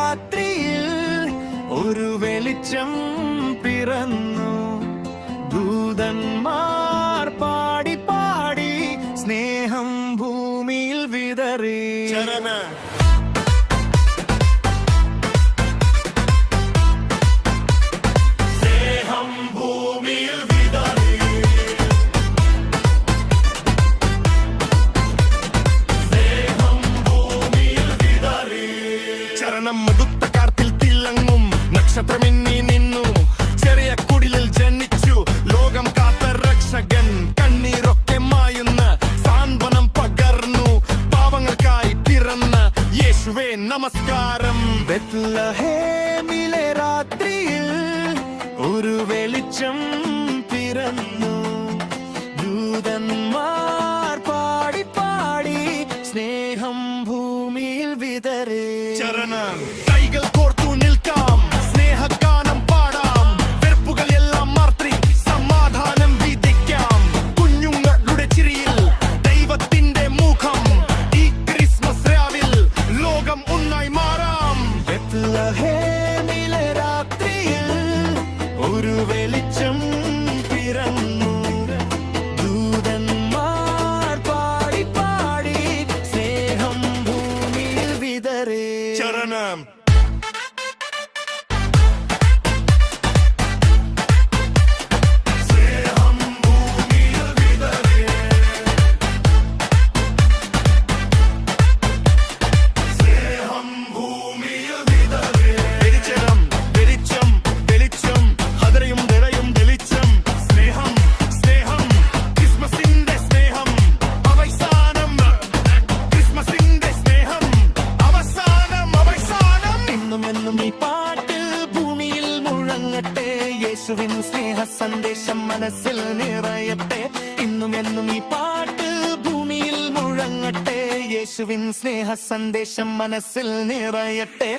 രാത്രിയിൽ ഒരു വെളിച്ചം പിറന്നു. ദൂതന്മാർ പാടി പാടി സ്നേഹം ഭൂമിയിൽ വിതറി. മടുത്ത കാർത്തിൽ തിളങ്ങും നക്ഷത്രമിന്നി നിന്നു. ചെറിയ കുടിലിൽ ജനിച്ചു ലോകം കാത്ത രക്ഷകൻ. കണ്ണീരൊക്കെ മായുന്ന സാന്ത്വനം പകർന്നു. പാവങ്ങൾക്കായി പിറന്ന യേശുവേ നമസ്കാരം. ബെത്ലഹേമിലെ രാത്രിയിൽ ഒരു വെളിച്ചം പിറന്നു. ദൂതന്മാർ പാടി പാടി സ്നേഹം ഭൂമിയിൽ വിതറി. കൈകൾ കോർത്തു നിൽക്കാം, സ്നേഹഗാനം പാടാം. വെറുപ്പുകൾ എല്ലാം മാറ്റി സമാധാനം വിധിക്കാം. കുഞ്ഞുങ്ങളുടെ ചിരിയിൽ ദൈവത്തിന്റെ മുഖം. ഈ ക്രിസ്മസ് രാവിൽ ലോകം ഒന്നായി മാറാം. ബെത്ലഹേമിലെ രാത്രിയിൽ ഒരു വെളിച്ചം പിറന്നു. ദൂതന്മാർ പാടി പാടി സ്നേഹം ഭൂമിയിൽ വിതറി. ചരണം യേശുവിൻ സ്നേഹ സന്ദേശം മനസ്സിൽ നിറയട്ടെ. ഇന്നും എന്നും ഈ പാട്ട് ഭൂമിയിൽ മുഴങ്ങട്ടെ. യേശുവിൻ സ്നേഹ സന്ദേശം മനസ്സിൽ നിറയട്ടെ.